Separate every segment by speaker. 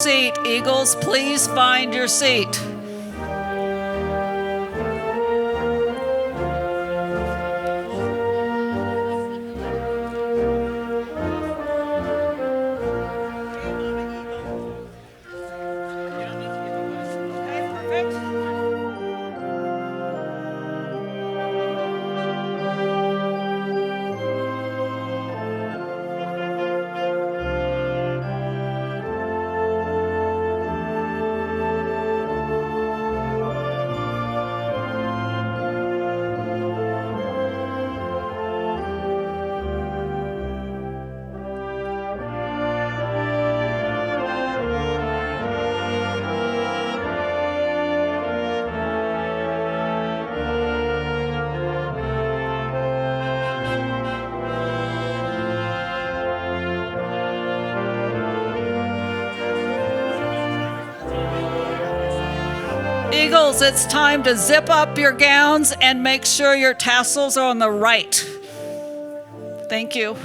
Speaker 1: Seat, Eagles, please find your seat. Eagles, it's time to zip up your gowns and make sure your tassels are on the right. Thank you.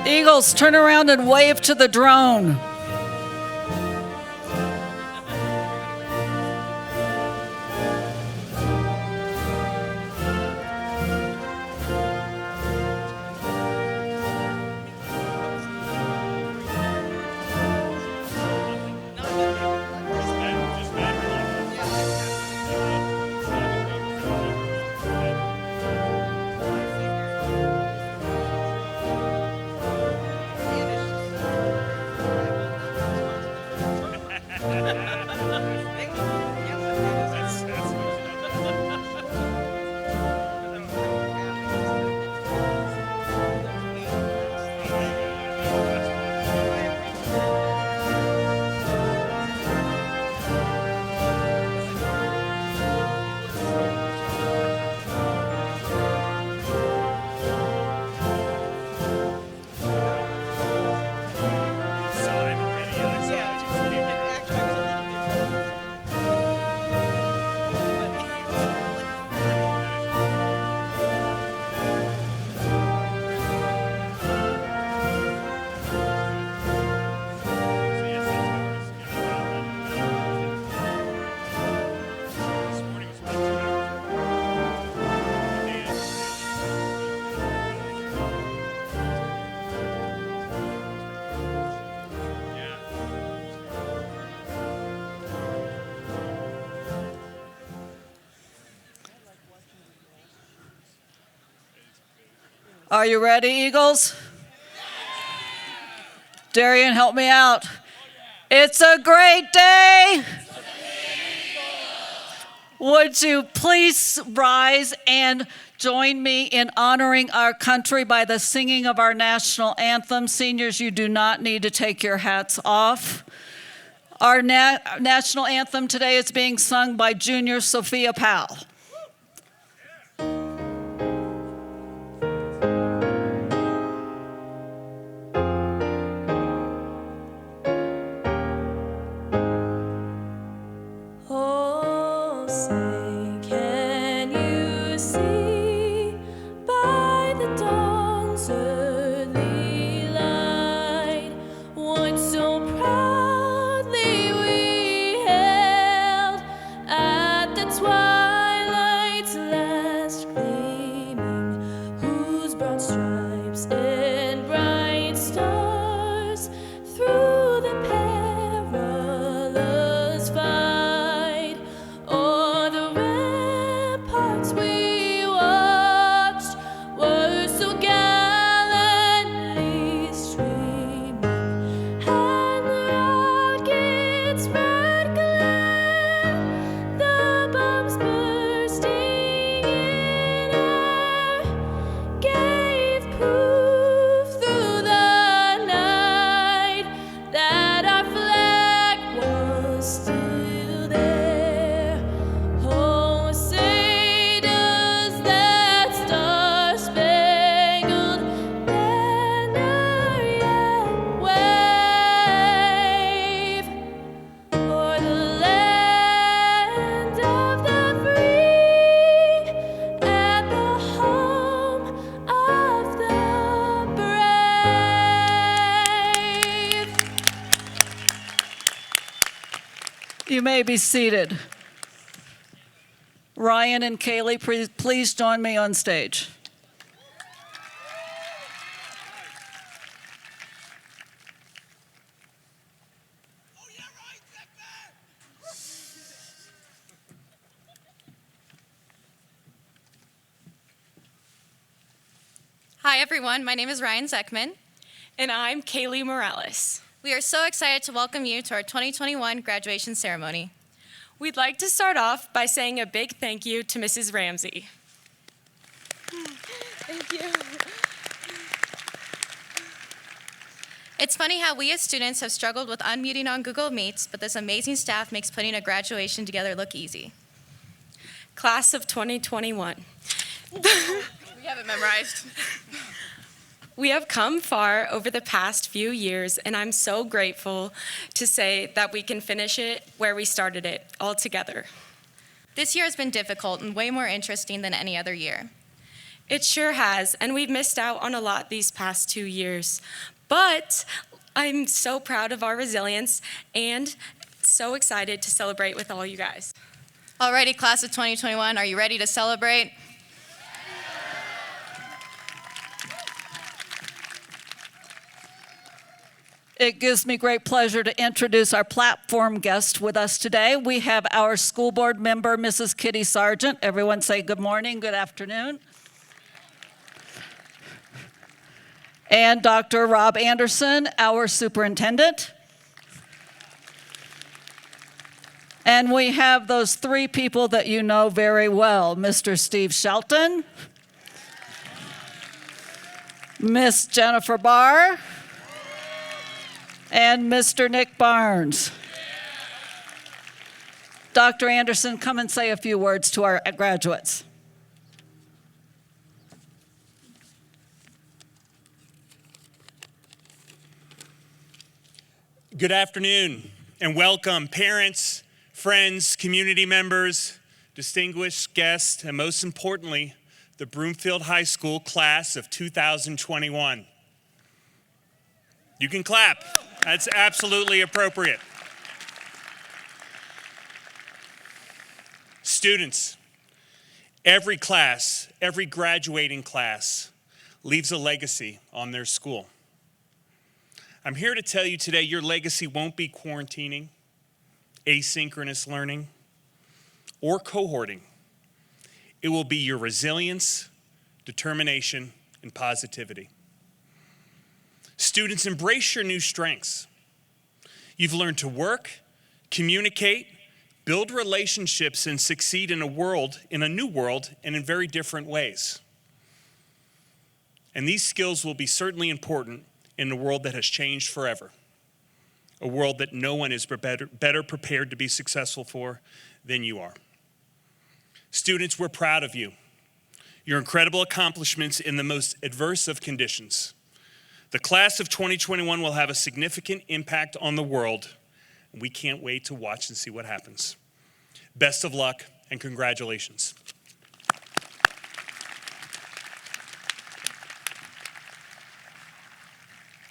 Speaker 1: Eagles, turn around and wave to the drone. Are you ready, Eagles? Darian, help me out. It's a great day. Would you please rise and join me in honoring our country by the singing of our national anthem? Seniors, you do not need to take your hats off. Our national anthem today is being sung by Junior Sophia Powell. You may be seated. Ryan and Kaylee, please join me on stage.
Speaker 2: Hi everyone, my name is Ryan Zeckman.
Speaker 3: And I'm Kaylee Morales.
Speaker 2: We are so excited to welcome you to our 2021 graduation ceremony.
Speaker 3: We'd like to start off by saying a big thank you to Mrs. Ramsey. Thank you.
Speaker 2: It's funny how we as students have struggled with unmuting on Google Meets, but this amazing staff makes putting a graduation together look easy.
Speaker 3: Class of 2021.
Speaker 2: We
Speaker 4: have it memorized.
Speaker 3: We have come far over the past few years, and I'm so grateful to say that we can finish it where we started it, all together.
Speaker 2: This year has been difficult and way more interesting than any other year.
Speaker 3: It sure has, and we've missed out on a lot these past 2 years. But I'm so proud of our resilience and so excited to celebrate with all you guys.
Speaker 2: Alrighty, class of 2021, are you ready to celebrate?
Speaker 1: It gives me great pleasure to introduce our platform guest with us today. We have our school board member, Mrs. Kitty Sargent. Everyone say good morning, good afternoon. And Dr. Rob Anderson, our superintendent. And we have those three people that you know very well, Mr. Steve Shelton, Miss Jennifer Barr, and Mr. Nick Barnes. Dr. Anderson, come and say a few words to our graduates.
Speaker 5: Good afternoon and welcome, parents, friends, community members, distinguished guests, and most importantly, the Broomfield High School class of 2021. You can clap. That's absolutely appropriate. Students, every class, every graduating class leaves a legacy on their school. I'm here to tell you today your legacy won't be quarantining, asynchronous learning, or cohorting. It will be your resilience, determination, and positivity. Students, embrace your new strengths. You've learned to work, communicate, build relationships, and succeed in a new world, and in very different ways. And these skills will be certainly important in a world that has changed forever, a world that no one is better prepared to be successful for than you are. Students, we're proud of you. Your incredible accomplishments in the most adverse of conditions. The class of 2021 will have a significant impact on the world, and we can't wait to watch and see what happens. Best of luck and congratulations.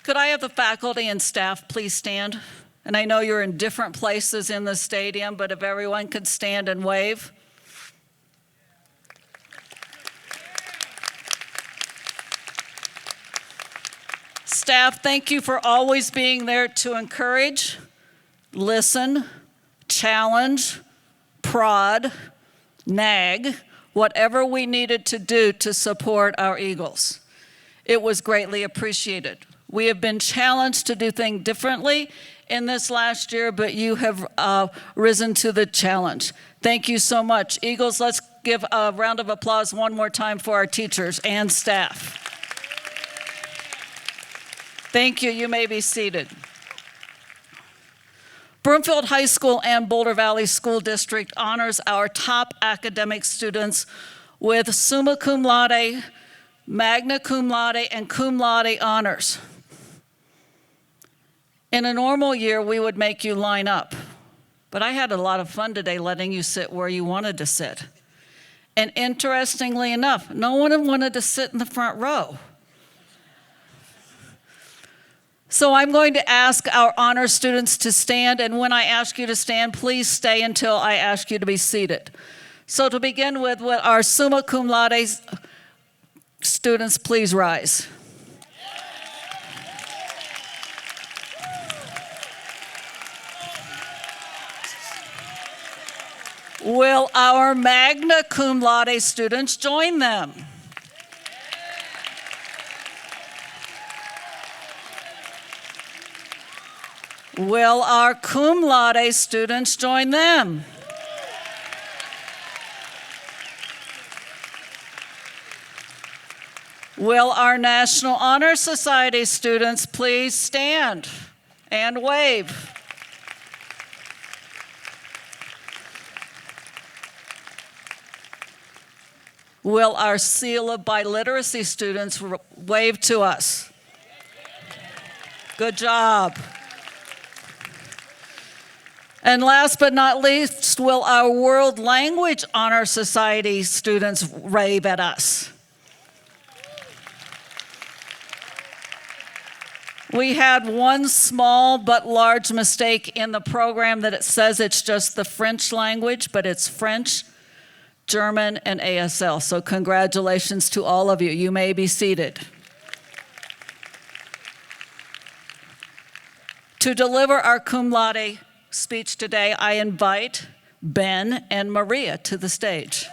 Speaker 1: Could I have the faculty and staff please stand? And I know you're in different places in the stadium, but if everyone could stand and wave. Staff, thank you for always being there to encourage, listen, challenge, prod, nag, whatever we needed to do to support our Eagles. It was greatly appreciated. We have been challenged to do things differently in this last year, but you have risen to the challenge. Thank you so much. Eagles, let's give a round of applause one more time for our teachers and staff. Thank you. You may be seated. Broomfield High School and Boulder Valley School District honors our top academic students with summa cum laude, magna cum laude, and cum laude honors. In a normal year, we would make you line up, but I had a lot of fun today letting you sit where you wanted to sit. And interestingly enough, no one wanted to sit in the front row. So I'm going to ask our honor students to stand, and when I ask you to stand, please stay until I ask you to be seated. So to begin with our summa cum laude students, please rise. Will our magna cum laude students join them? Will our cum laude students join them? Will our National Honor Society students please stand and wave? Will our seal of biliteracy students wave to us? Good job. And last but not least, will our World Language Honor Society students rave at us? We had one small but large mistake in the program that it says it's just the French language, but it's French, German, and ASL. So congratulations to all of you. You may be seated. To deliver our cum laude speech today, I invite Ben and Maria to the stage.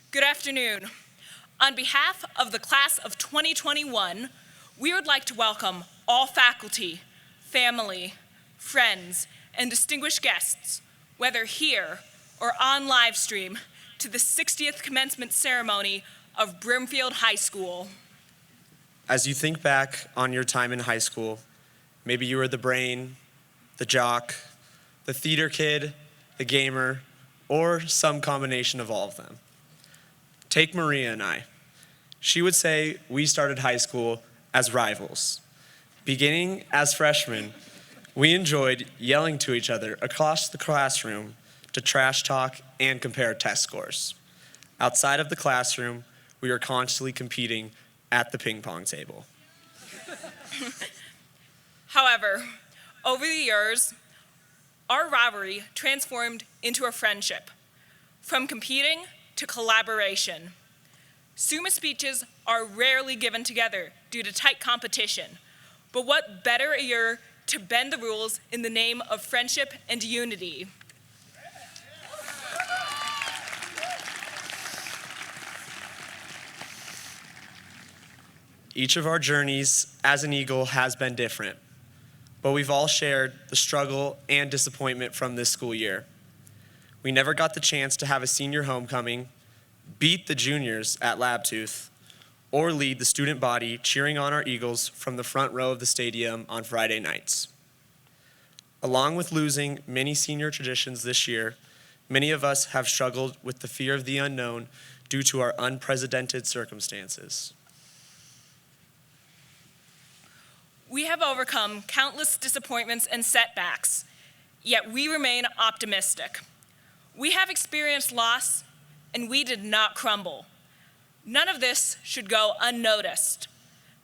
Speaker 4: Good afternoon. On behalf of the class of 2021, we would like to welcome all faculty, family, friends, and distinguished guests, whether here or on live stream, to the 60th commencement ceremony of Broomfield High School.
Speaker 6: As you think back on your time in high school, maybe you were the brain, the jock, the theater kid, the gamer, or some combination of all of them. Take Maria and I. She would say we started high school as rivals. Beginning as freshmen, we enjoyed yelling to each other across the classroom to trash talk and compare test scores. Outside of the classroom, we were constantly competing at the ping pong table.
Speaker 4: However, over the years, our rivalry transformed into a friendship, from competing to collaboration. SUMA speeches are rarely given together due to tight competition, but what better a year to bend the rules in the name of friendship and unity.
Speaker 6: Each of our journeys as an Eagle has been different, but we've all shared the struggle and disappointment from this school year. We never got the chance to have a senior homecoming, beat the juniors at Labtooth, or lead the student body cheering on our Eagles from the front row of the stadium on Friday nights. Along with losing many senior traditions this year, many of us have struggled with the fear of the unknown due to our unprecedented circumstances.
Speaker 4: We have overcome countless disappointments and setbacks, yet we remain optimistic. We have experienced loss, and we did not crumble. None of this should go unnoticed.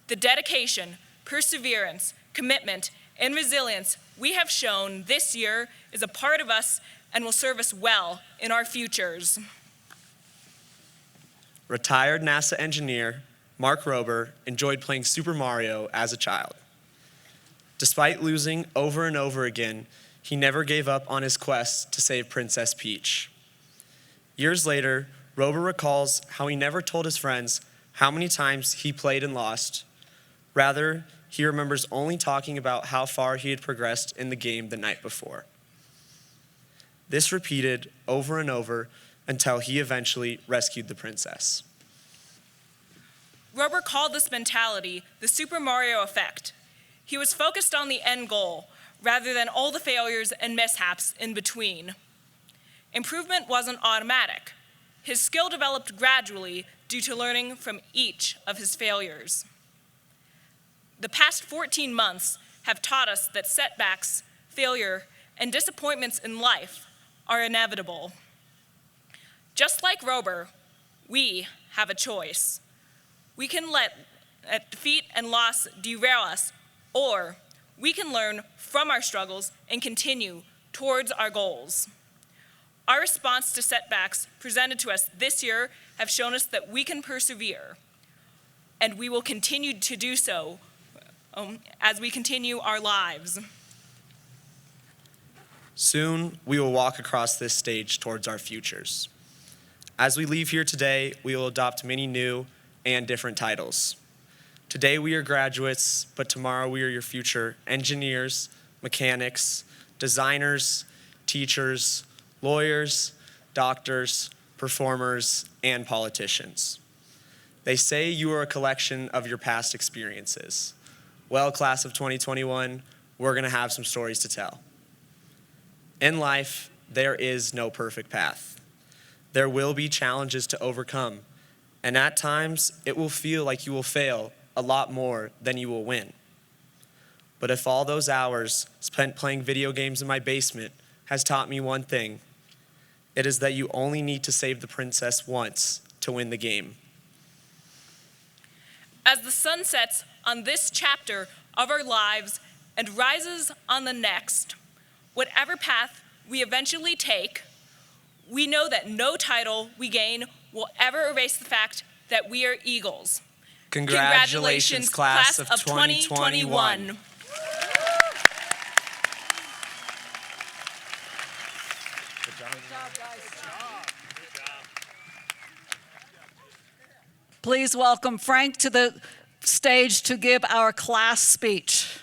Speaker 4: The dedication, perseverance, commitment, and resilience we have shown this year is a part of us and will serve us well in our futures.
Speaker 6: Retired NASA engineer Mark Rober enjoyed playing Super Mario as a child. Despite losing over and over again, he never gave up on his quest to save Princess Peach. Years later, Rober recalls how he never told his friends how many times he played and lost. Rather, he remembers only talking about how far he had progressed in the game the night before. This repeated over and over until he eventually rescued the princess.
Speaker 4: Rober called this mentality the Super Mario effect. He was focused on the end goal rather than all the failures and mishaps in between. Improvement wasn't automatic. His skill developed gradually due to learning from each of his failures. The past 14 months have taught us that setbacks, failure, and disappointments in life are inevitable. Just like Rober, we have a choice. We can let defeat and loss derail us, or we can learn from our struggles and continue towards our goals. Our response to setbacks presented to us this year have shown us that we can persevere, and we will continue to do so as we continue our lives.
Speaker 6: Soon, we will walk across this stage towards our futures. As we leave here today, we will adopt many new and different titles. Today we are graduates, but tomorrow we are your future engineers, mechanics, designers, teachers, lawyers, doctors, performers, and politicians. They say you are a collection of your past experiences. Well, class of 2021, we're gonna have some stories to tell. In life, there is no perfect path. There will be challenges to overcome, and at times, it will feel like you will fail a lot more than you will win. But if all those hours spent playing video games in my basement has taught me one thing, it is that you only need to save the princess once to win the game.
Speaker 4: As the sun sets on this chapter of our lives and rises on the next, whatever path we eventually take, we know that no title we gain will ever erase the fact that we are Eagles.
Speaker 6: Congratulations, class of 2021.
Speaker 1: Please welcome Frank to the stage to give our class speech.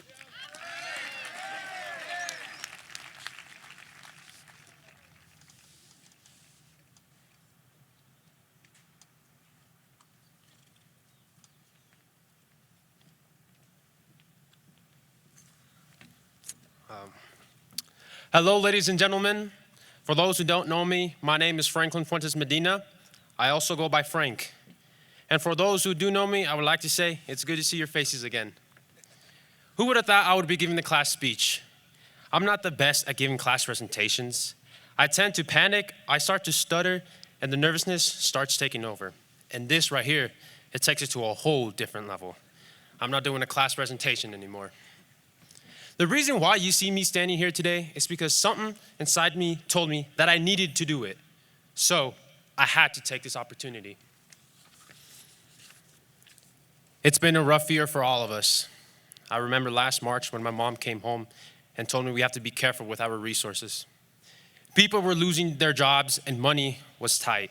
Speaker 7: Hello, ladies and gentlemen. For those who don't know me, my name is Franklin Fuentes Medina. I also go by Frank. And for those who do know me, I would like to say it's good to see your faces again. Who would have thought I would be giving the class speech? I'm not the best at giving class presentations. I tend to panic, I start to stutter, and the nervousness starts taking over. And this right here, it takes it to a whole different level. I'm not doing a class presentation anymore. The reason why you see me standing here today is because something inside me told me that I needed to do it. So I had to take this opportunity. It's been a rough year for all of us. I remember last March when my mom came home and told me we have to be careful with our resources. People were losing their jobs and money was tight.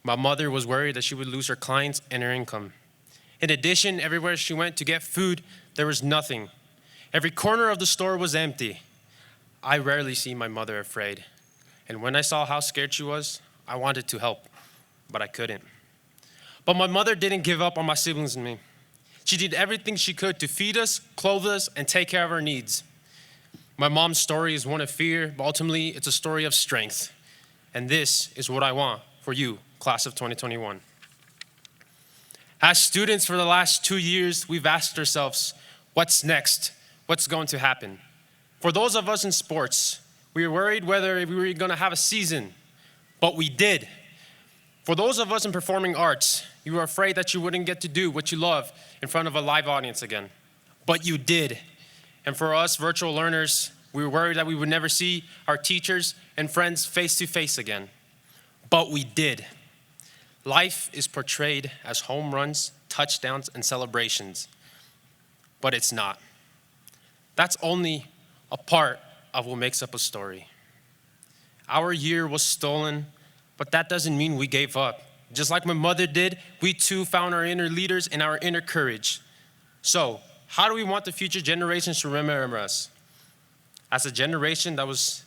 Speaker 7: My mother was worried that she would lose her clients and her income. In addition, everywhere she went to get food, there was nothing. Every corner of the store was empty. I rarely see my mother afraid. And when I saw how scared she was, I wanted to help, but I couldn't. But my mother didn't give up on my siblings and me. She did everything she could to feed us, clothe us, and take care of our needs. My mom's story is one of fear, but ultimately it's a story of strength. And this is what I want for you, class of 2021. As students for the last 2 years, we've asked ourselves, what's next? What's going to happen? For those of us in sports, we were worried whether we were going to have a season, but we did. For those of us in performing arts, you were afraid that you wouldn't get to do what you love in front of a live audience again, but you did. And for us virtual learners, we were worried that we would never see our teachers and friends face to face again, but we did. Life is portrayed as home runs, touchdowns, and celebrations, but it's not. That's only a part of what makes up a story. Our year was stolen, but that doesn't mean we gave up. Just like my mother did, we too found our inner leaders and our inner courage. So, how do we want the future generations to remember us? As a generation that was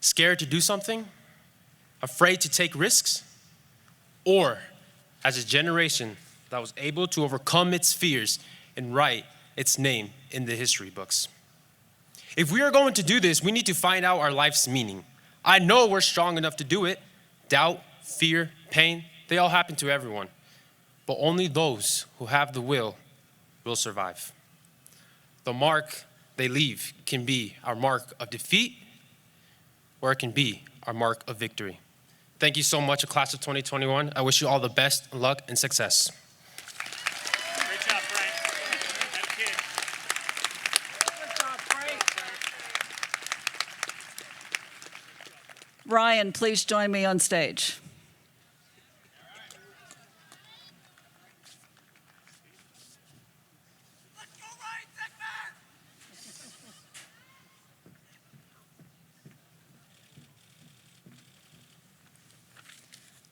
Speaker 7: scared to do something, afraid to take risks, or as a generation that was able to overcome its fears and write its name in the history books? If we are going to do this, we need to find out our life's meaning. I know we're strong enough to do it. Doubt, fear, pain, they all happen to everyone. But only those who have the will survive. The mark they leave can be our mark of defeat, or it can be our mark of victory. Thank you so much, class of 2021. I wish you all the best luck and success.
Speaker 5: Great job, Frank. That kid.
Speaker 1: Ryan, please join me on stage.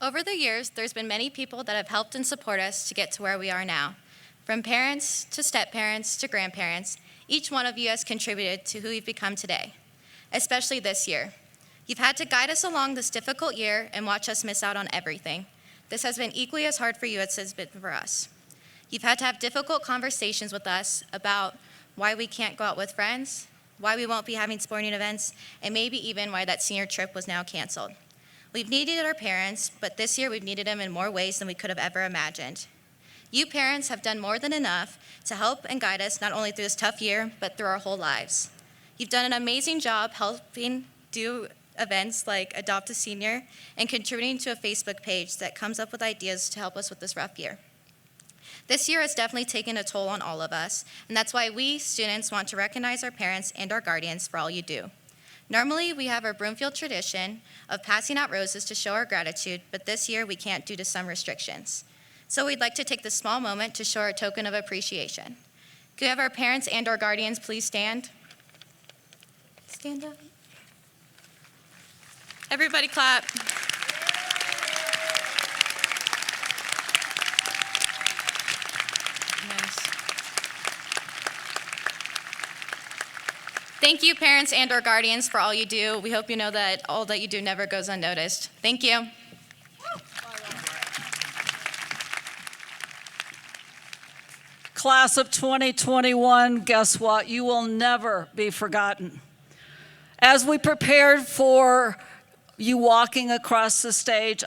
Speaker 2: Over the years, there's been many people that have helped and support us to get to where we are now. From parents to step-parents to grandparents, each one of you has contributed to who we've become today. especially this year. You've had to guide us along this difficult year and watch us miss out on everything. This has been equally as hard for you as it has been for us. You've had to have difficult conversations with us about why we can't go out with friends, why we won't be having sporting events, and maybe even why that senior trip was now canceled. We've needed our parents, but this year we've needed them in more ways than we could have ever imagined. You parents have done more than enough to help and guide us not only through this tough year, but through our whole lives. You've done an amazing job helping do events like Adopt a Senior and contributing to a Facebook page that comes up with ideas to help us with this rough year. This year has definitely taken a toll on all of us, and that's why we students want to recognize our parents and our guardians for all you do. Normally, we have our Broomfield tradition of passing out roses to show our gratitude, but this year we can't due to some restrictions. So we'd like to take this small moment to show our token of appreciation. Could we have our parents and our guardians please stand? Stand up. Everybody clap. Nice. Thank you, parents and our guardians, for all you do. We hope you know that all that you do never goes unnoticed. Thank you.
Speaker 1: Class of 2021, guess what? You will never be forgotten. As we prepared for you walking across the stage,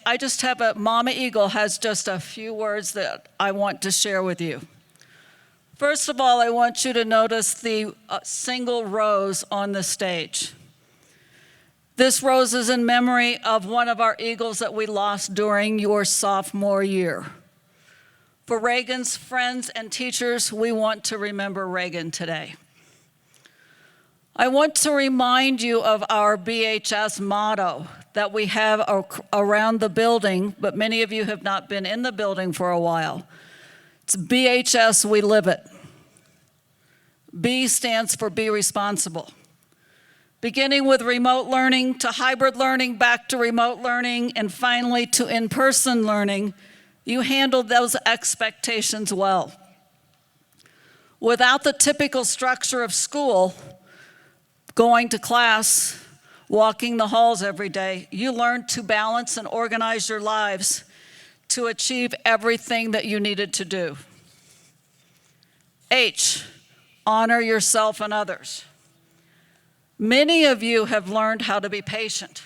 Speaker 1: Mama Eagle has just a few words that I want to share with you. First of all, I want you to notice the single rose on the stage. This rose is in memory of one of our Eagles that we lost during your sophomore year. For Reagan's friends and teachers, we want to remember Reagan today. I want to remind you of our BHS motto that we have around the building, but many of you have not been in the building for a while. It's BHS, we live it. B stands for be responsible. Beginning with remote learning to hybrid learning, back to remote learning, and finally to in-person learning, you handled those expectations well. Without the typical structure of school, going to class, walking the halls every day, you learned to balance and organize your lives to achieve everything that you needed to do. H, honor yourself and others. Many of you have learned how to be patient.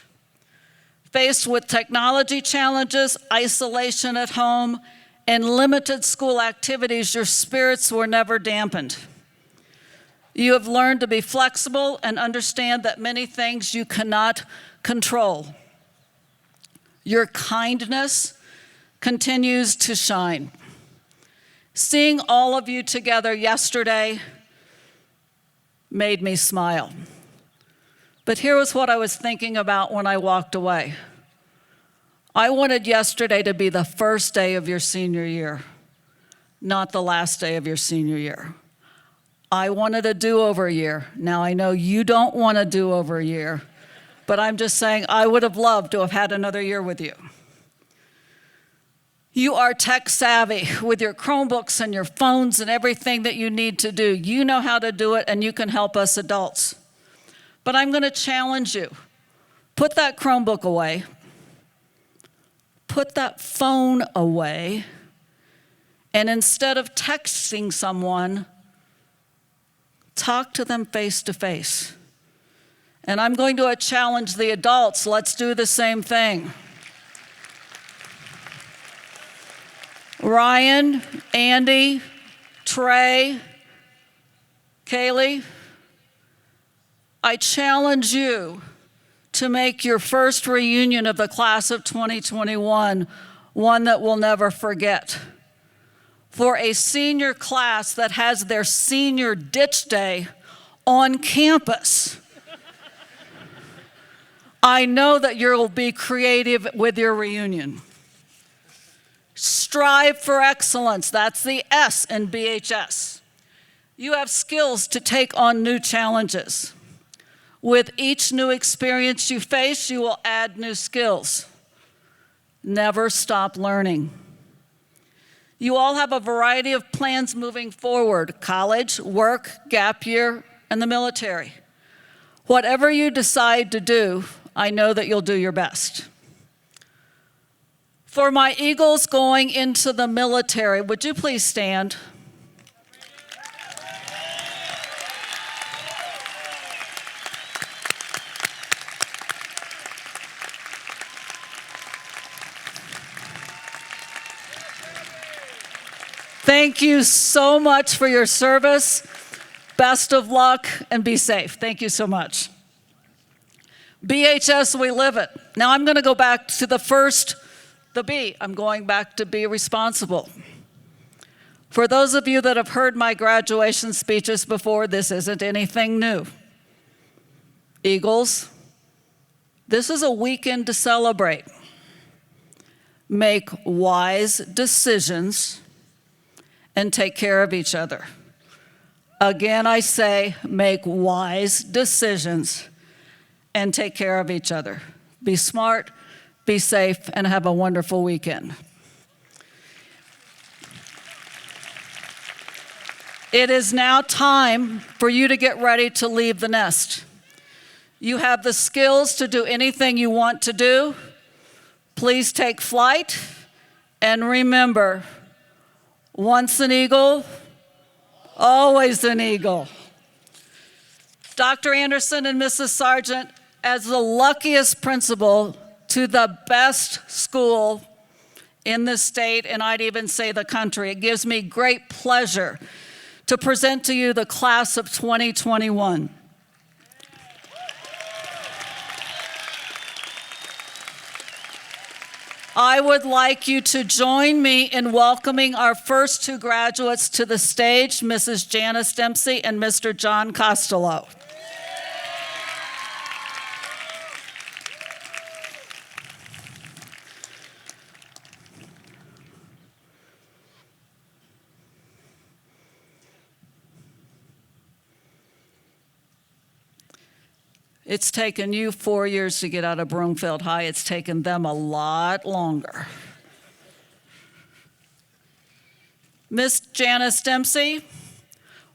Speaker 1: Faced with technology challenges, isolation at home, and limited school activities, your spirits were never dampened. You have learned to be flexible and understand that many things you cannot control. Your kindness continues to shine. Seeing all of you together yesterday made me smile. But here was what I was thinking about when I walked away. I wanted yesterday to be the first day of your senior year, not the last day of your senior year. I wanted a do-over year. Now, I know you don't want a do-over year, but I'm just saying I would have loved to have had another year with you. You are tech savvy with your Chromebooks and your phones and everything that you need to do. You know how to do it, and you can help us adults. But I'm going to challenge you. Put that Chromebook away. Put that phone away. And instead of texting someone, talk to them face to face. And I'm going to challenge the adults. Let's do the same thing. Ryan, Andy, Trey, Kaylee, I challenge you to make your first reunion of the class of 2021 one that we'll never forget. For a senior class that has their senior ditch day on campus, I know that you'll be creative with your reunion. Strive for excellence. That's the S in BHS. You have skills to take on new challenges. With each new experience you face, you will add new skills. Never stop learning. You all have a variety of plans moving forward: college, work, gap year, and the military. Whatever you decide to do, I know that you'll do your best. For my Eagles going into the military, would you please stand? Thank you so much for your service. Best of luck and be safe. Thank you so much. BHS, we live it. Now I'm going to go back to the B. I'm going back to be responsible. For those of you that have heard my graduation speeches before, this isn't anything new. Eagles, this is a weekend to celebrate. Make wise decisions and take care of each other. Again, I say, make wise decisions and take care of each other. Be smart, be safe, and have a wonderful weekend. It is now time for you to get ready to leave the nest. You have the skills to do anything you want to do. Please take flight, and remember, once an eagle, always an eagle. Dr. Anderson and Mrs. Sargent, as the luckiest principal to the best school in the state, and I'd even say the country, it gives me great pleasure to present to you the class of 2021. I would like you to join me in welcoming our first two graduates to the stage, Mrs. Janice Dempsey and Mr. John Costello. It's taken you 4 years to get out of Broomfield High. It's taken them a lot longer. Miss Janice Dempsey,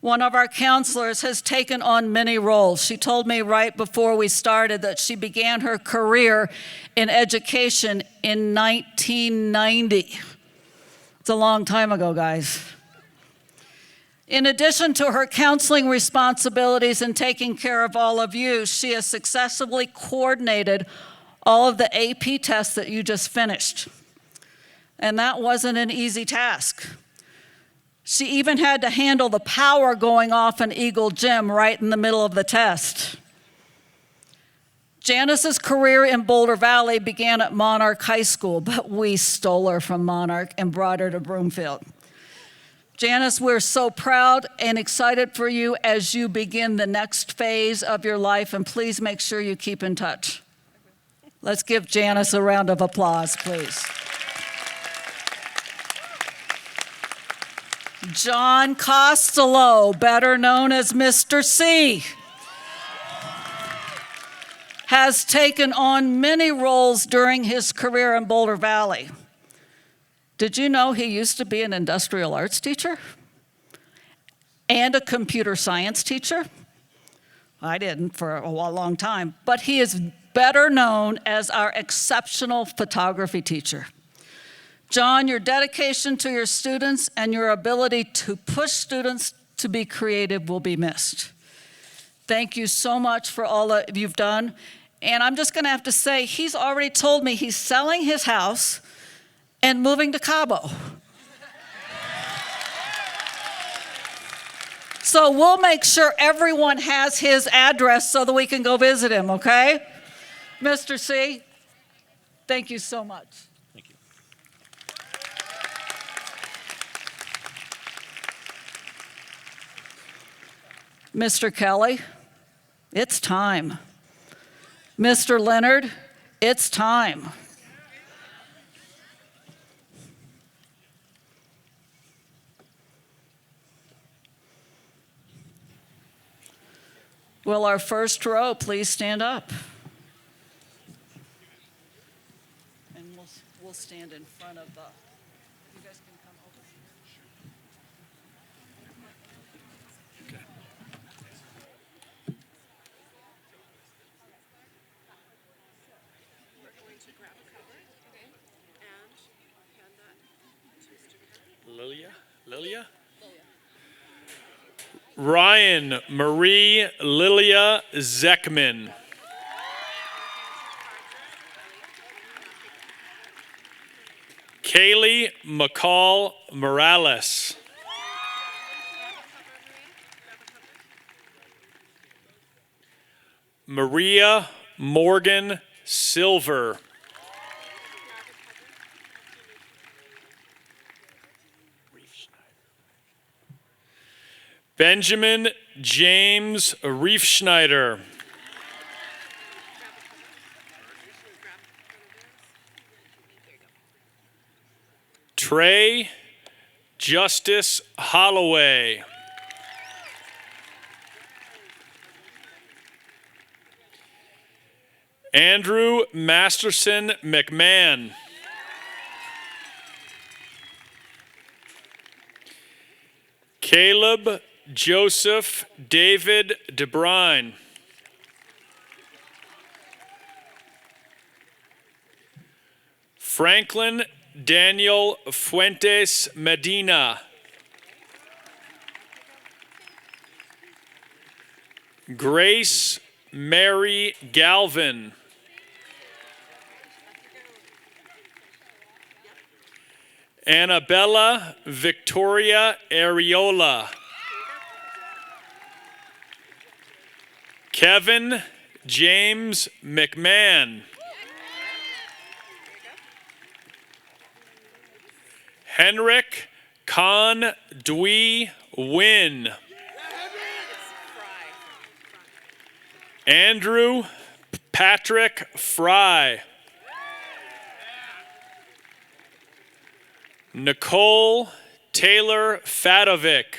Speaker 1: one of our counselors, has taken on many roles. She told me right before we started that she began her career in education in 1990. It's a long time ago, guys. In addition to her counseling responsibilities and taking care of all of you, she has successfully coordinated all of the AP tests that you just finished. And that wasn't an easy task. She even had to handle the power going off in Eagle Gym right in the middle of the test. Janice's career in Boulder Valley began at Monarch High School, but we stole her from Monarch and brought her to Broomfield. Janice, we're so proud and excited for you as you begin the next phase of your life, and please make sure you keep in touch. Let's give Janice a round of applause, please. John Costello, better known as Mr. C, has taken on many roles during his career in Boulder Valley. Did you know he used to be an industrial arts teacher and a computer science teacher? I didn't for a long time, but he is better known as our exceptional photography teacher. John, your dedication to your students and your ability to push students to be creative will be missed. Thank you so much for all that you've done. And I'm just going to have to say, he's already told me he's selling his house and moving to Cabo. So we'll make sure everyone has his address so that we can go visit him, okay? Mr. C, thank you so much.
Speaker 5: Thank you.
Speaker 1: Mr. Kelly, it's time. Mr. Leonard, it's time. Will our first row please stand up? And we'll stand in front of the, you guys can come over here.
Speaker 8: Lilia? Ryan Marie Lilia Zeckman. Kaylee McCall Morales. Maria Morgan Silver. Benjamin James Riefschneider. Trey Justice Holloway. Andrew Masterson McMahon. Caleb Joseph David DeBrine. Franklin Daniel Fuentes Medina. Grace Mary Galvin. Annabella Victoria Areola. Kevin James McMahon. Henrik Con Dwee Wynn. Andrew Patrick Fry. Nicole Taylor Fadovic.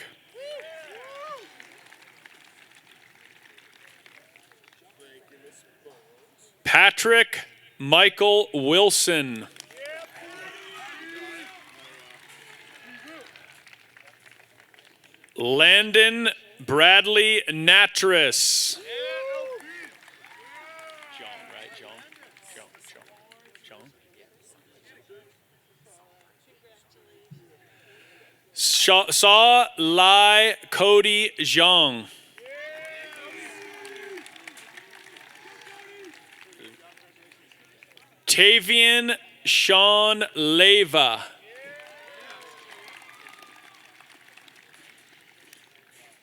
Speaker 8: Patrick Michael Wilson. Landon Bradley Natris. John, right? John. Saw Lai Cody Zhang. Tavian Sean Leva.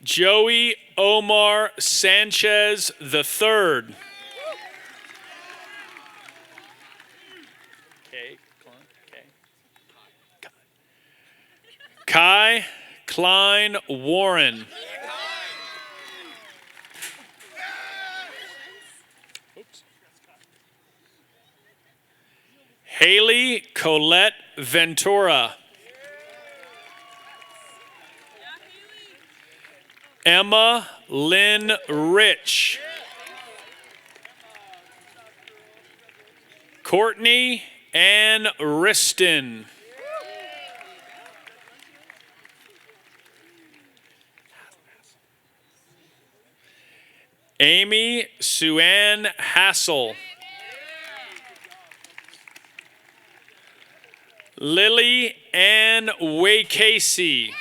Speaker 8: Joey Omar Sanchez III. Kai Klein Warren. Haley Colette Ventura. Emma Lynn Rich. Courtney Ann Riston. Amy Suann Hassel. Lily Ann Waycasey.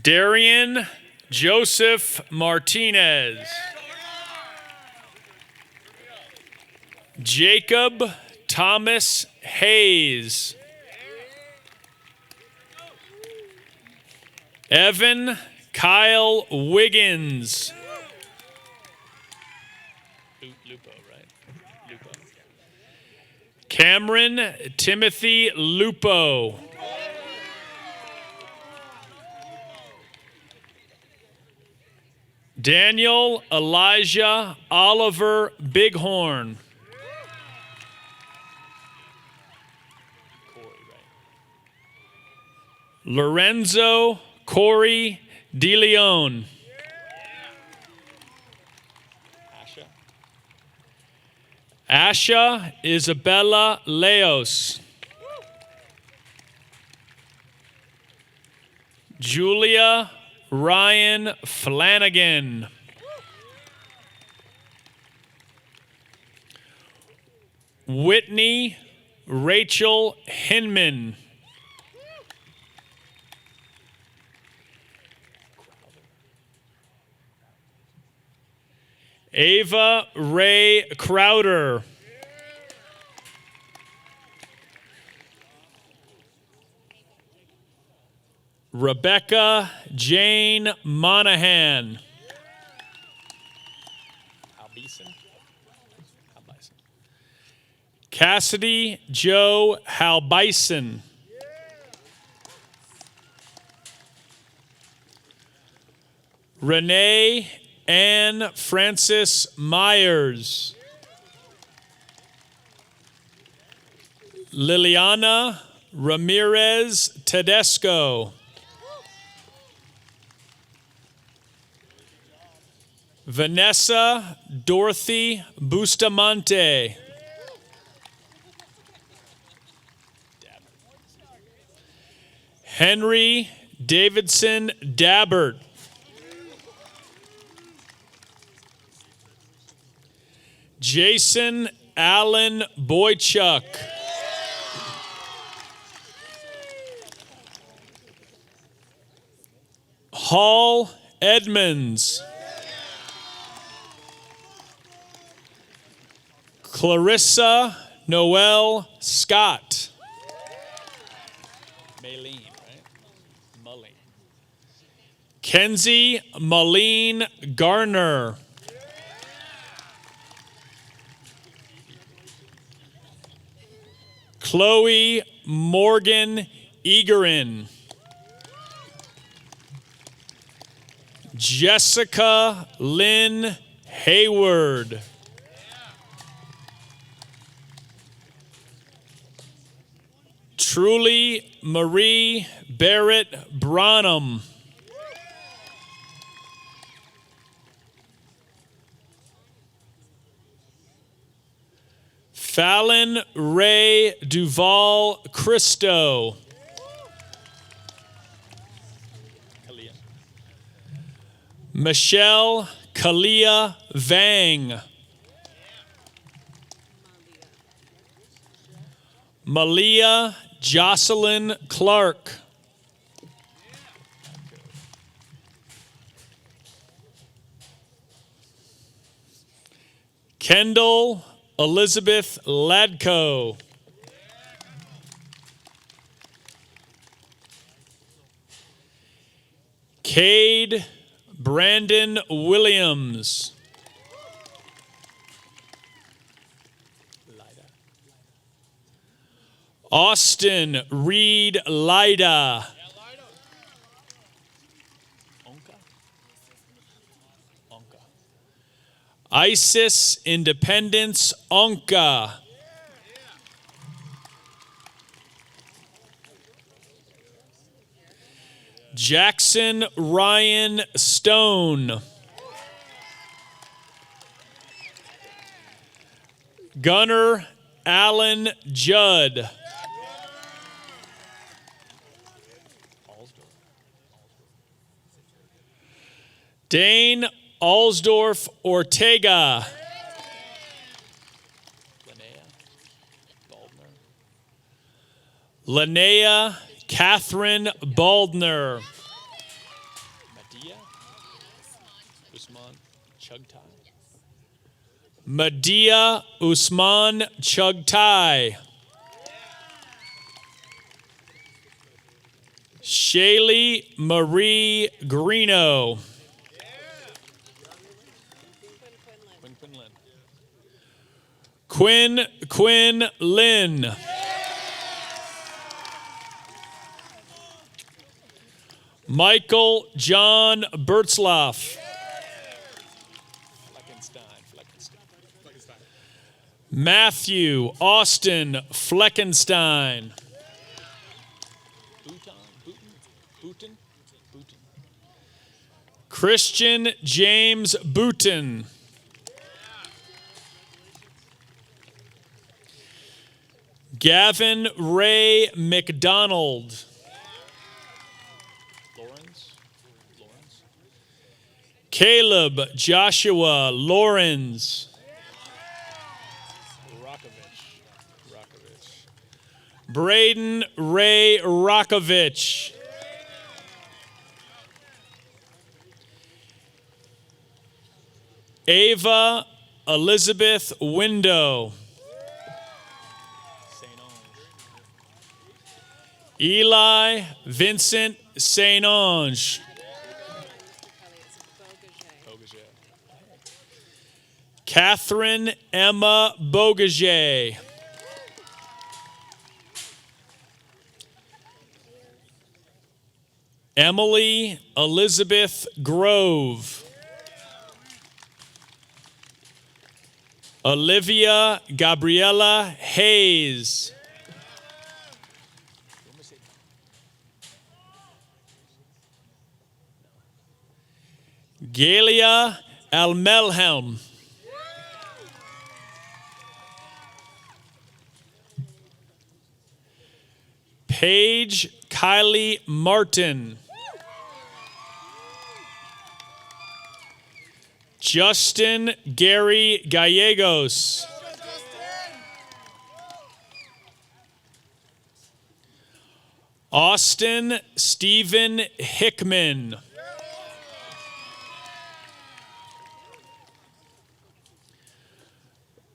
Speaker 8: Darian Joseph Martinez. Jacob Thomas Hayes. Evan Kyle Wiggins. Lupo, right? Lupo. Cameron Timothy Lupo. Daniel Elijah Oliver Bighorn. Lorenzo Corey DeLeon. Asha Isabella Leos. Julia Ryan Flanagan. Whitney Rachel Hinman. Ava Ray Crowder. Rebecca Jane Monahan. Cassidy Joe Halbison. Renee Ann Francis Myers. Liliana Ramirez Tedesco. Vanessa Dorothy Bustamante. Henry Davidson Dabbert. Jason Allen Boychuk. Hall Edmonds. Clarissa Noel Scott. Maylene, right? Mulleen. Kenzie Maleen Garner. Chloe Morgan Egerin. Jessica Lynn Hayward. Truly Marie Barrett Branham. Fallon Ray Duval Christo. Michelle Kalia Vang. Malia Jocelyn Clark. Kendall Elizabeth Ladko. Cade Brandon Williams. Austin Reed Lida. Isis Independence Onka. Jackson Ryan Stone. Gunnar Allen Judd. Dane Alsdorf Ortega. Linnea Catherine Baldner. Medea Usman Chugtai. Shaylee Marie Greeno. Quinn Lynn. Michael John Bertzloff. Matthew Austin Fleckenstein. Christian James Booton. Gavin Ray McDonald. Caleb Joshua Lawrence. Braden Ray Rokovich. Ava Elizabeth Window. Eli Vincent St. Ange. Catherine Emma Bogaget. Emily Elizabeth Grove. Olivia Gabriella Hayes. Galia Almelhelm. Paige Kylie Martin. Justin Gary Gallegos. Austin Stephen Hickman.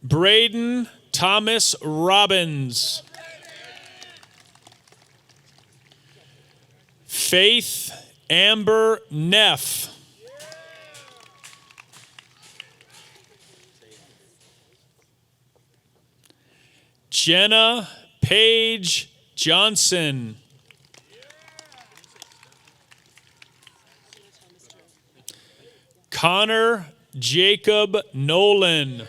Speaker 8: Braden Thomas Robbins. Faith Amber Neff. Jenna Paige Johnson. Connor Jacob Nolan.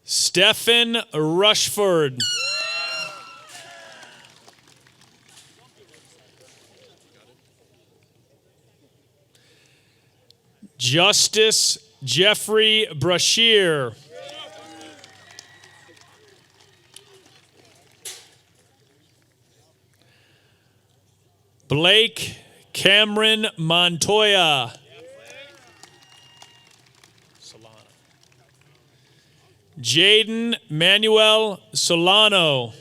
Speaker 8: Stephen Rushford. Justice Jeffrey Brashear. Blake Cameron Montoya. Jaden Manuel Solano.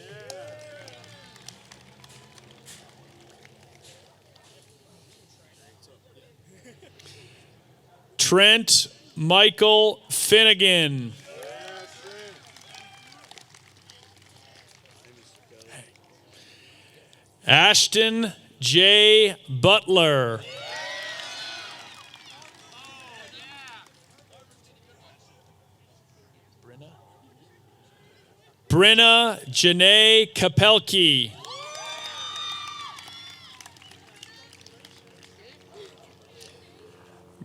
Speaker 8: Trent Michael Finnegan. Ashton J. Butler. Brenna Janae Kapelke.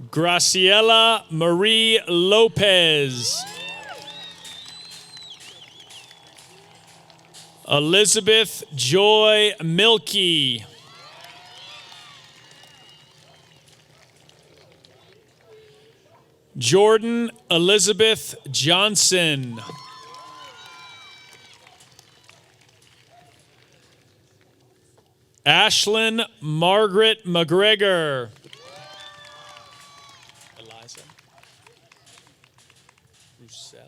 Speaker 8: Graciela Marie Lopez. Elizabeth Joy Milkey. Jordan Elizabeth Johnson. Ashlyn Margaret McGregor. Eliza Roussel.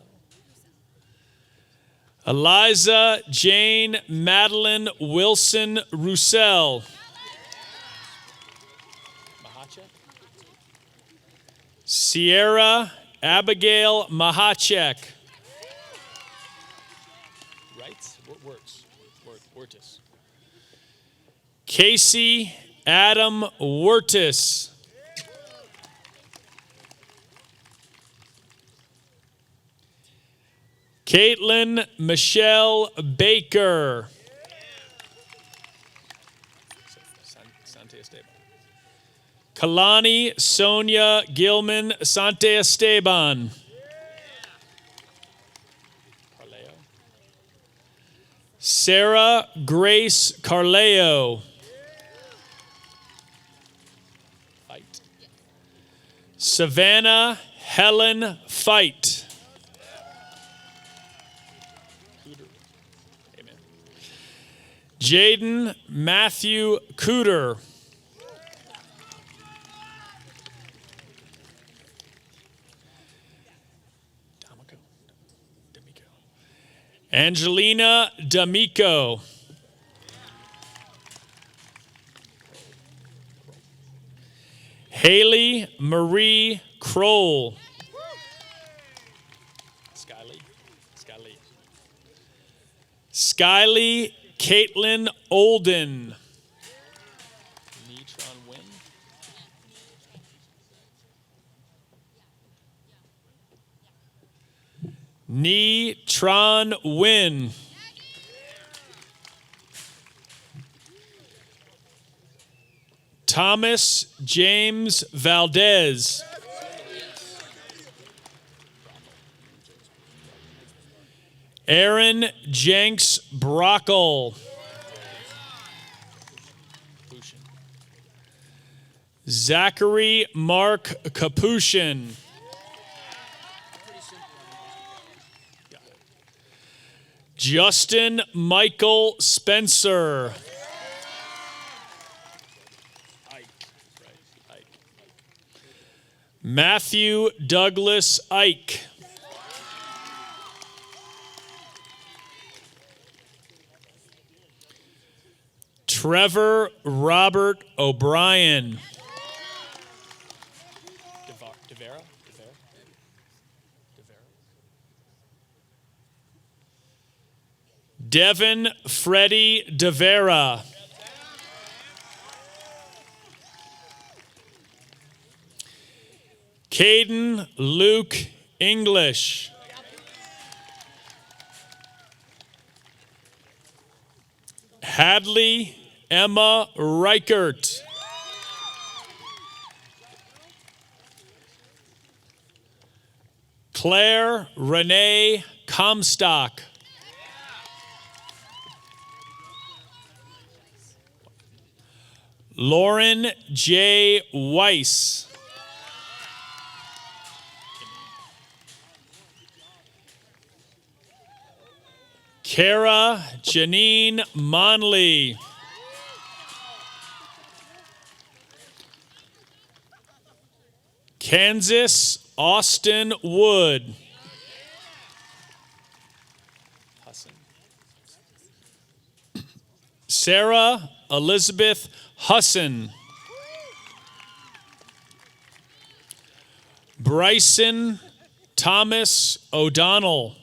Speaker 8: Eliza Jane Madeline Wilson Roussel. Sierra Abigail Mahachek. Right? What works? Wortis. Casey Adam Wertis. Caitlin Michelle Baker. Kalani Sonia Gilman Sante Esteban. Sarah Grace Carleo. Savannah Helen Fight. Jaden Matthew Cooter. Angelina D'Amico. Haley Marie Kroll. Skyly Caitlin Olden. Tron Win. Thomas James Valdez. Aaron Jenks Brockle. Zachary Mark Capuchin. Justin Michael Spencer. Matthew Douglas Ike. Trevor Robert O'Brien. Devin Freddie DeVera. Caden Luke English. Hadley Emma Reichert. Claire Renee Comstock. Lauren J. Weiss. Kara Janine Monley. Kansas Austin Wood. Sarah Elizabeth Husson. Bryson Thomas O'Donnell.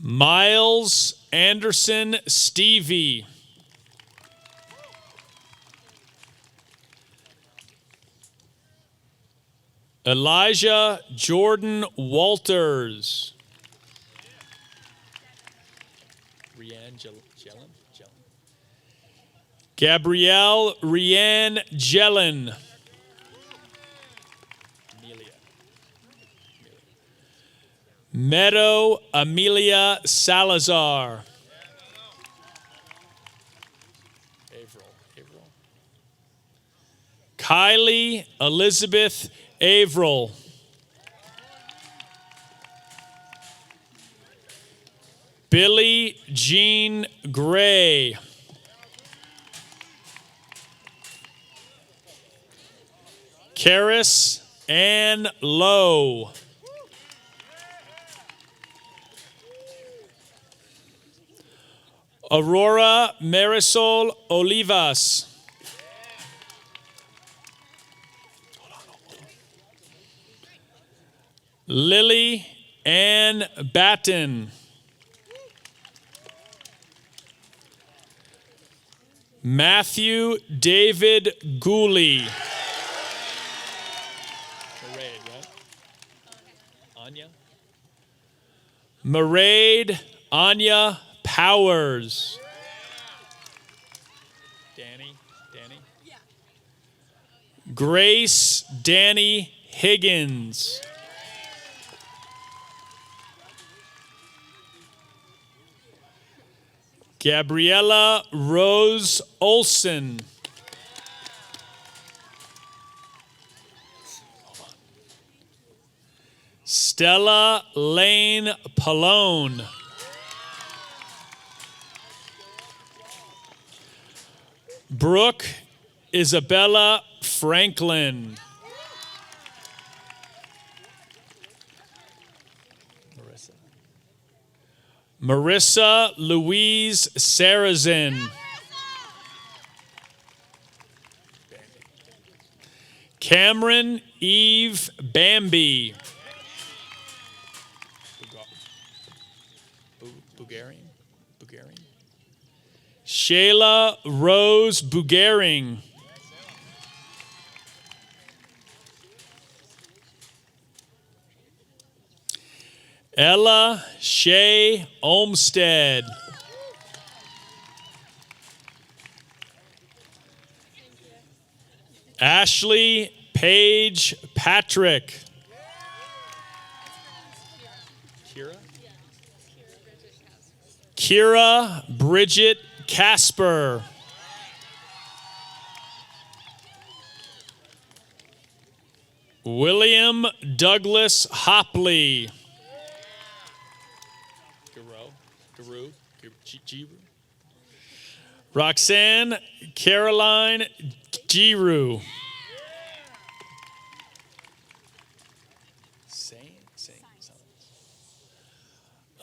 Speaker 8: Miles Anderson Stevie. Elijah Jordan Walters. Gabrielle Rianne Jellin. Meadow Amelia Salazar. Kylie Elizabeth Averill. Billy Jean Gray. Karis Ann Lowe. Aurora Marisol Olivas. Lily Ann Batten. Matthew David Gooley. Maraid Anya Powers. Danny. Grace Danny Higgins. Gabriella Rose Olson. Stella Lane Pallone. Brooke Isabella Franklin. Marissa Louise Sarazin. Cameron Eve Bambi. Bulgarian. Shayla Rose Bugaring. Ella Shea Olmstead. Ashley Paige Patrick. Kira Bridget Casper. William Douglas Hopley. Roxanne Caroline Giroux.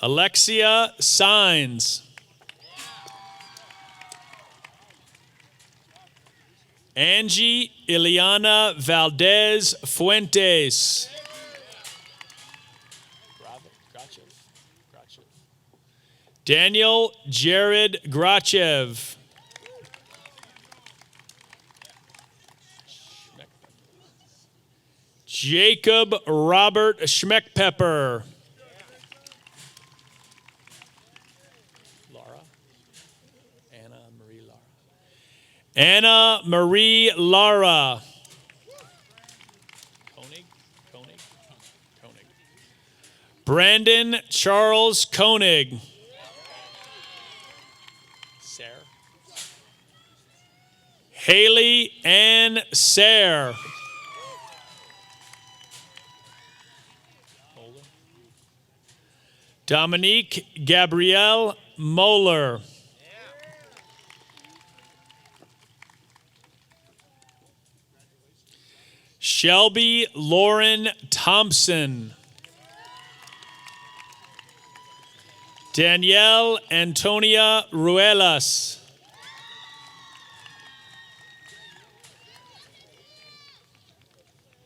Speaker 8: Alexia Signs. Angie Ileana Valdez Fuentes. Daniel Jared Grachev. Jacob Robert Schmeckpepper. Anna Marie Lara. Brandon Charles Koenig. Haley Ann Sayre. Dominique Gabrielle Moeller. Shelby Lauren Thompson. Danielle Antonia Ruelas.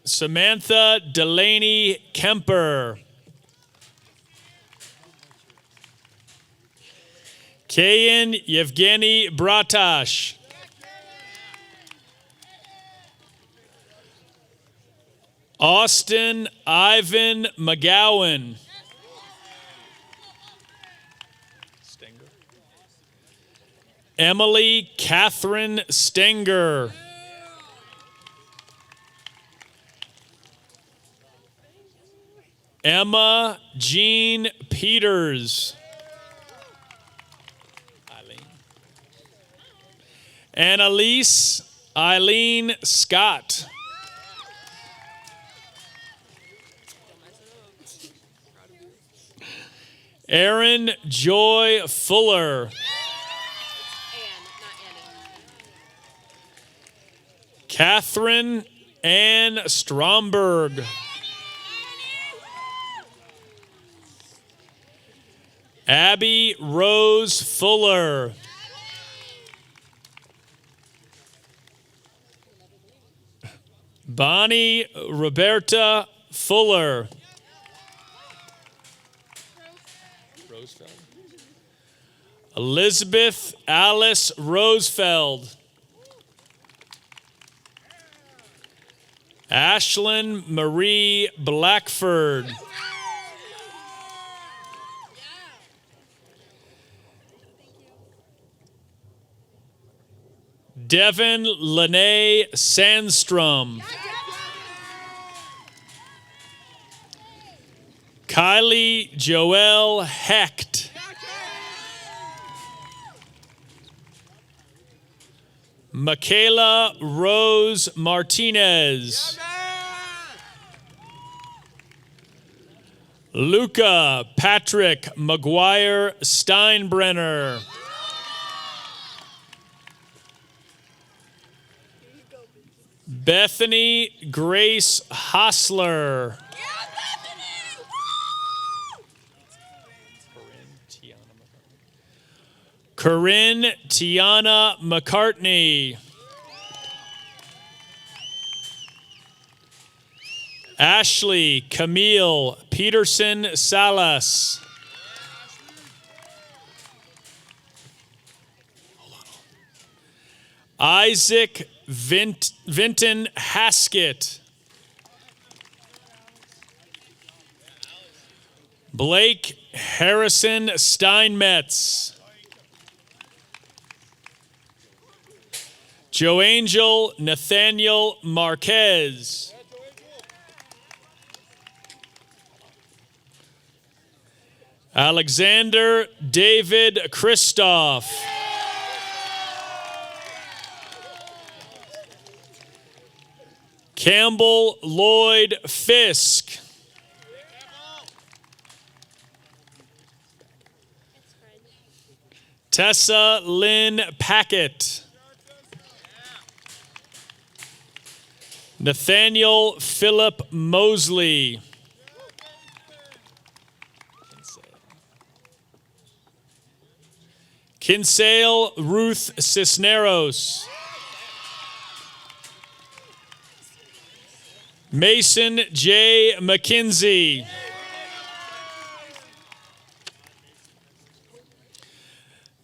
Speaker 8: Samantha Delaney Kemper. Kayan Yevgeny Bratash. Austin Ivan McGowan. Emily Catherine Stenger. Emma Jean Peters. Annalise Eileen Scott. Erin Joy Fuller. Catherine Ann Stromberg. Abby Rose Fuller. Bonnie Roberta Fuller. Elizabeth Alice Rosefeld. Ashlyn Marie Blackford. Devin Lene Sandstrom. Kylie Joelle Hecht. Michaela Rose Martinez. Luca Patrick McGuire Steinbrenner. Bethany Grace Hostler. Corinne Tiana McCartney. Ashley Camille Peterson Salas. Isaac Vinton Haskett. Blake Harrison Steinmetz. Joangel Nathaniel Marquez. Alexander David Christoph. Campbell Lloyd Fisk. Tessa Lynn Packett. Nathaniel Philip Mosley. Kinsale Ruth Cisneros. Mason J. McKenzie.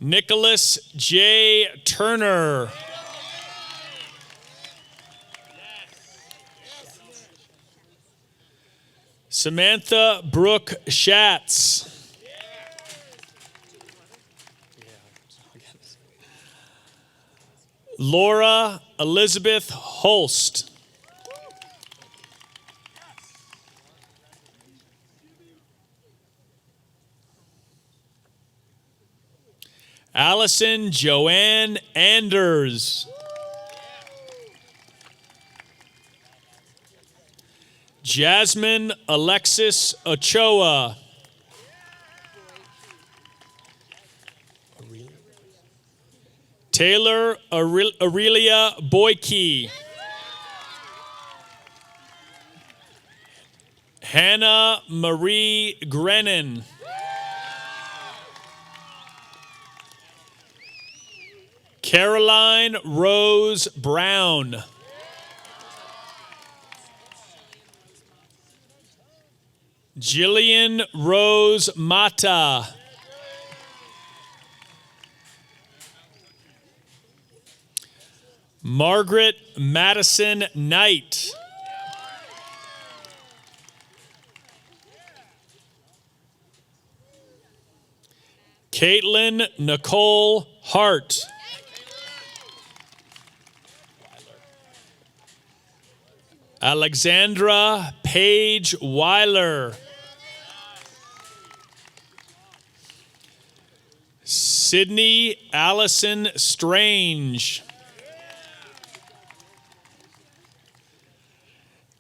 Speaker 8: Nicholas J. Turner. Samantha Brooke Schatz. Laura Elizabeth Holst. Allison Joanne Anders. Jasmine Alexis Ochoa. Taylor Aurelia Boyke. Hannah Marie Grennan. Caroline Rose Brown. Jillian Rose Mata. Margaret Madison Knight. Caitlin Nicole Hart. Alexandra Paige Weiler. Sydney Allison Strange.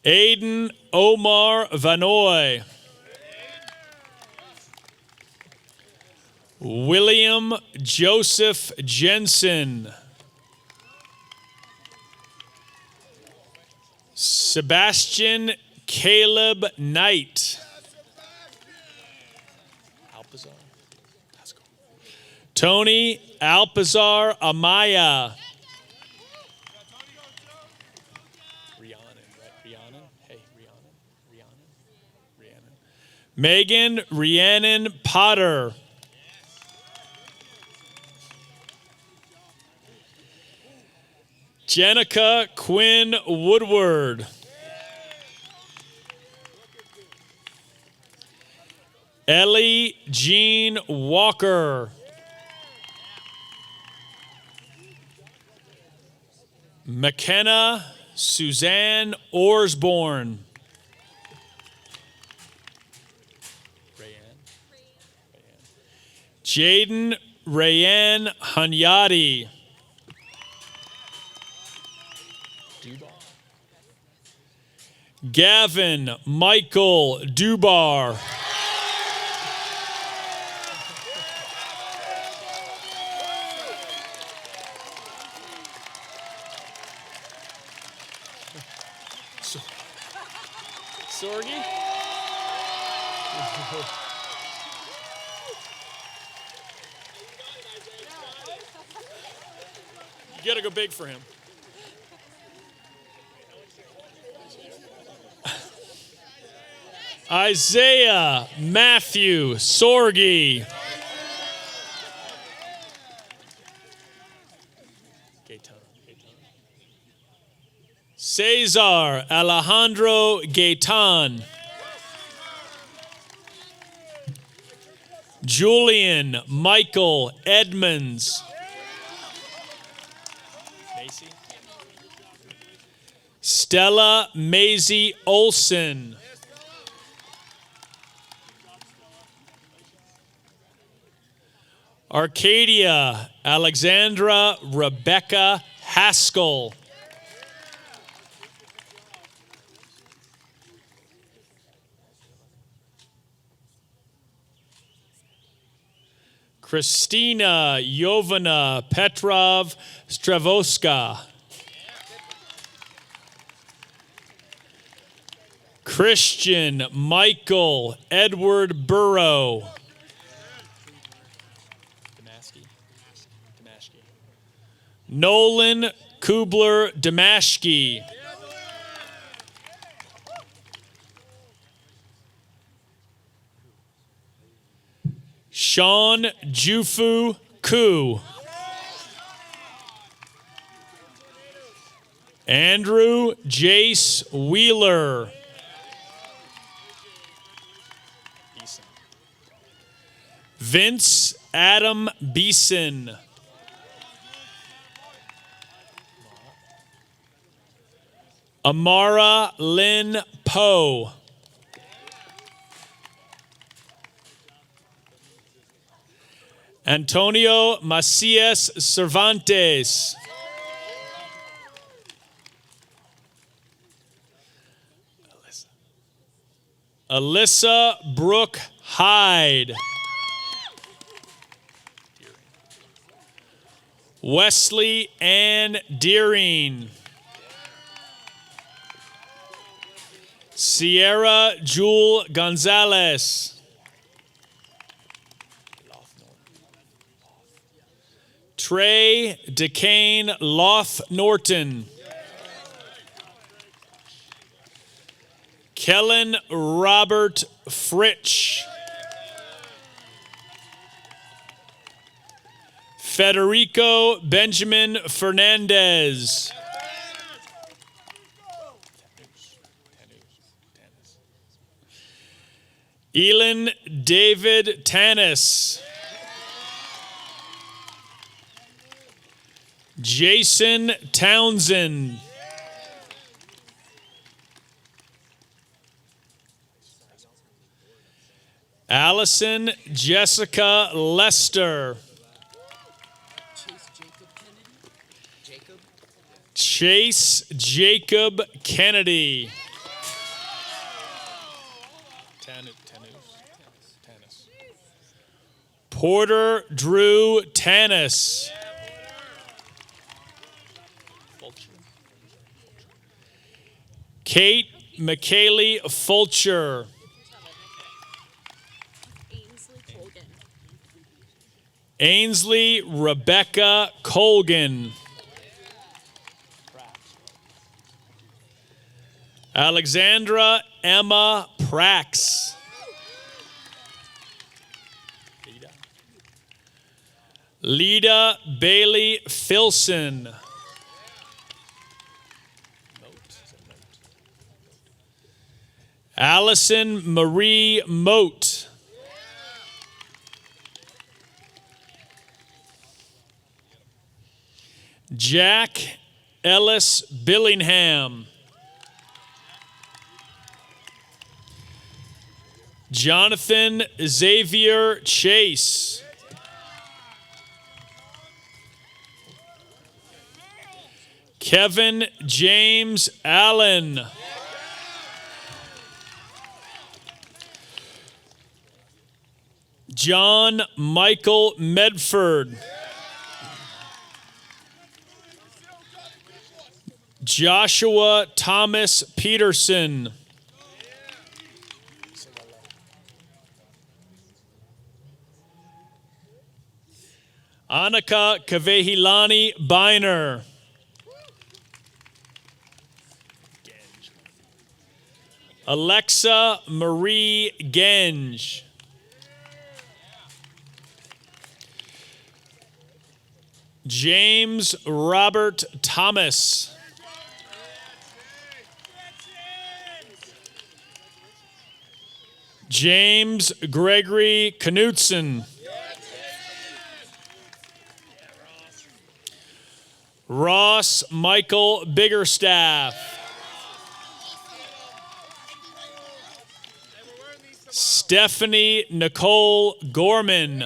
Speaker 8: Aiden Omar Vanoy. William Joseph Jensen. Sebastian Caleb Knight. Tony Alpazar Amaya. Megan Rhiannon Potter. Jenica Quinn Woodward. Ellie Jean Walker. McKenna Suzanne Orsborn. Jaden Rayanne Hunyadi. Gavin Michael Dubar. Sorgi? You got to go big for him. Isaiah Matthew Sorgi. Cesar Alejandro Gaitan. Julian Michael Edmonds. Stella Maisie Olson. Arcadia Alexandra Rebecca Haskell. Christina Yovana Petrov Stravoska. Christian Michael Edward Burrow. Nolan Kubler Damashki. Sean Jufu Ku. Andrew Jace Wheeler. Vince Adam Beeson. Amara Lynn Poe. Antonio Macias Cervantes. Alyssa Brooke Hyde. Wesley Ann Deering. Sierra Jewel Gonzalez. Trey DeCane Loth Norton. Kellen Robert Fritsch. Federico Benjamin Fernandez. Elin David Tanis. Jason Townsend. Allison Jessica Lester. Chase Jacob Kennedy. Porter Drew Tanis. Kate McKaylee Fulcher. Ainsley Rebecca Colgan. Alexandra Emma Prax. Lida Bailey Filson. Allison Marie Moat. Jack Ellis Billingham. Jonathan Xavier Chase. Kevin James Allen. John Michael Medford. Joshua Thomas Peterson. Annika Kavehilani Biner. Alexa Marie Genge. James Robert Thomas. James Gregory Knutson. Ross Michael Biggerstaff. Stephanie Nicole Gorman.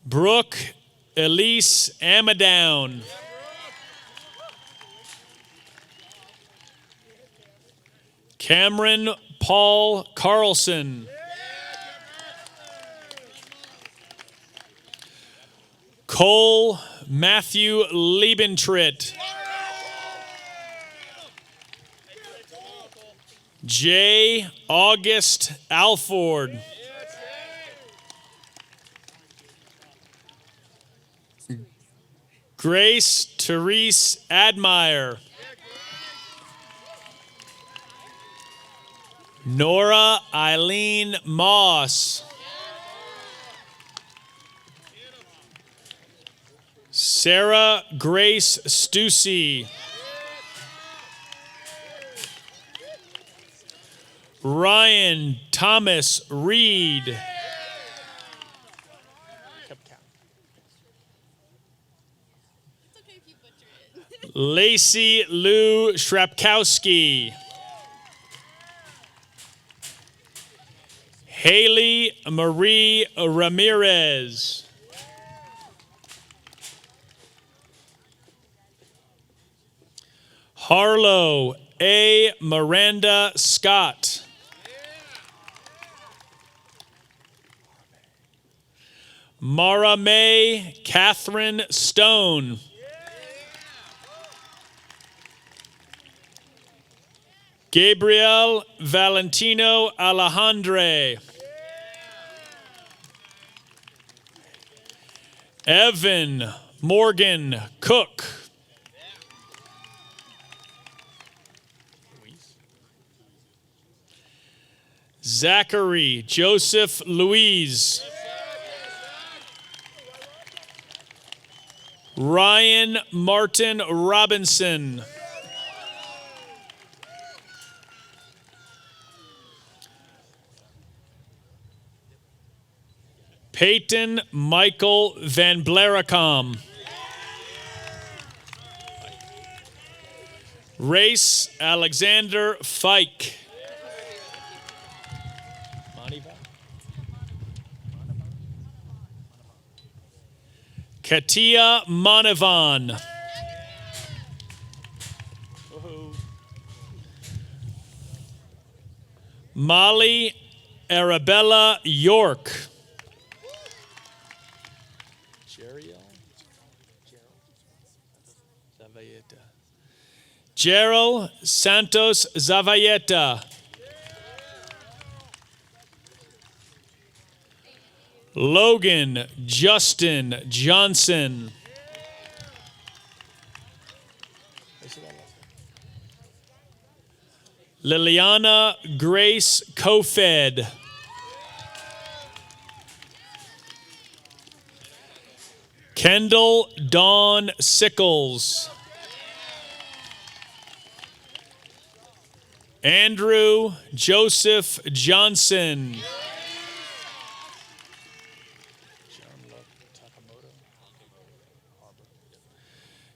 Speaker 8: Brooke Elise Amadown. Cameron Paul Carlson. Cole Matthew Liebentritt. J. August Alford. Grace Therese Admire. Nora Eileen Moss. Sarah Grace Stussy. Ryan Thomas Reed. Lacey Lou Shrapkowski. Haley Marie Ramirez. Harlow A. Miranda Scott. Mara May Catherine Stone. Gabriel Valentino Alejandre. Evan Morgan Cook. Zachary Joseph Louise. Ryan Martin Robinson. Peyton Michael Van Blaricom. Race Alexander Fike. Katia Manavan. Molly Arabella York. Gerald Santos Zavalleta. Logan Justin Johnson. Liliana Grace Kofed. Kendall Dawn Sickles. Andrew Joseph Johnson.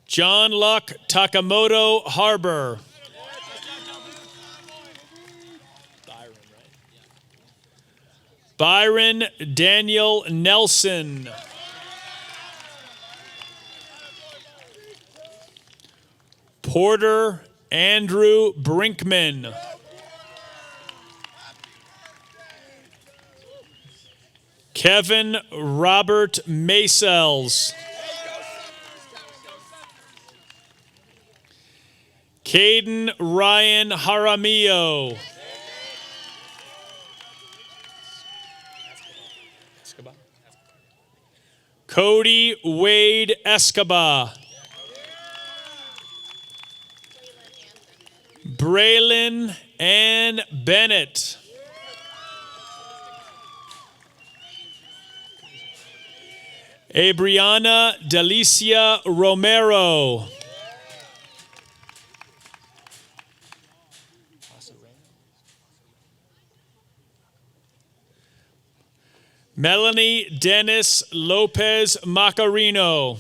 Speaker 8: John Luck Takamoto Harbor. Byron Daniel Nelson. Porter Andrew Brinkman. Kevin Robert Maysels. Caden Ryan Jaramillo. Cody Wade Escobar. Braylon Ann Bennett. Abriana Delicia Romero. Melanie Dennis Lopez Macarino.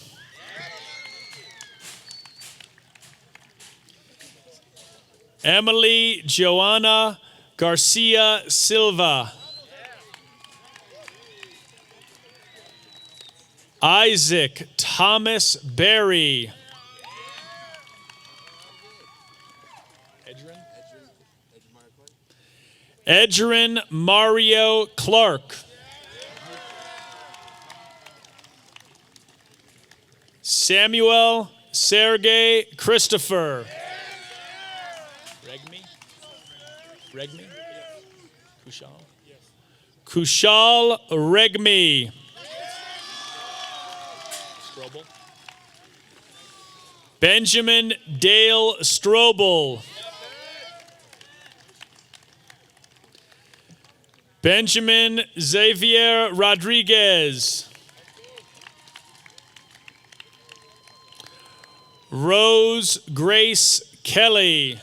Speaker 8: Emily Joanna Garcia Silva. Isaac Thomas Berry. Edrin Mario Clark. Samuel Sergey Christopher. Regmi? Kushal Regmi. Benjamin Dale Strobel. Benjamin Xavier Rodriguez. Rose Grace Kelly.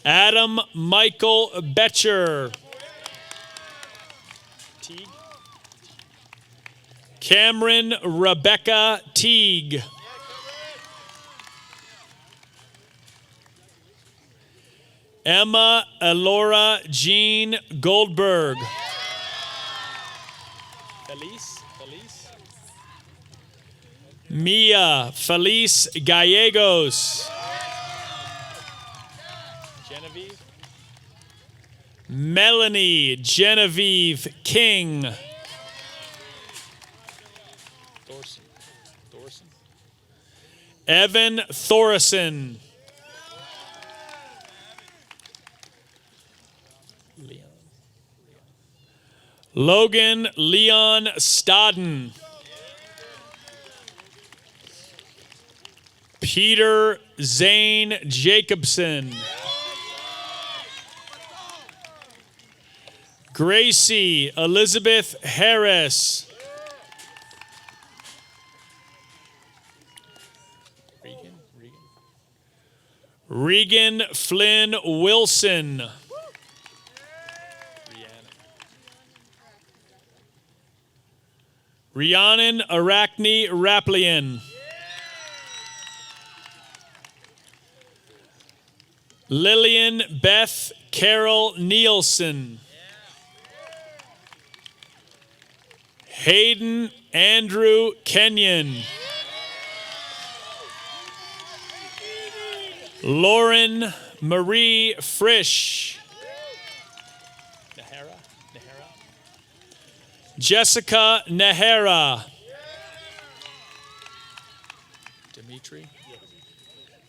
Speaker 8: Adam Michael Betcher. Cameron Rebecca Teague. Emma Elora Jean Goldberg. Mia Felice Gallegos. Melanie Genevieve King. Evan Thorson. Logan Leon Stodden. Peter Zane Jacobson. Gracie Elizabeth Harris. Regan Flynn Wilson. Rhiannon Arachne Raplian. Lillian Beth Carol Nielsen. Hayden Andrew Kenyon. Lauren Marie Frisch. Jessica Nahara.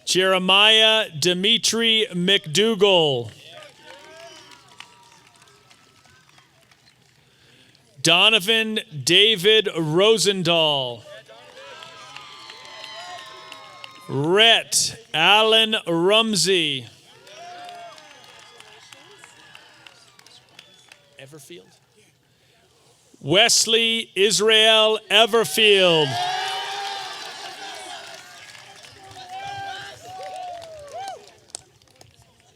Speaker 8: Jeremiah Dimitri McDougall. Donovan David Rosendahl. Rhett Allen Rumsey. Everfield. Wesley Israel Everfield.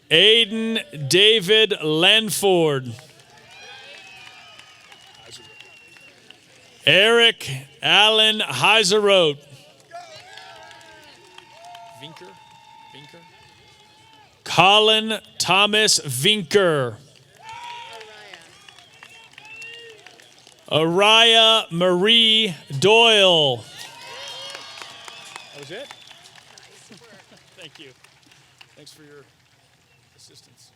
Speaker 8: Aiden David Lanford. Eric Allen Heiseroth. Colin Thomas Vinker. Araya Marie Doyle. That was it? Thank you. Thanks for your assistance.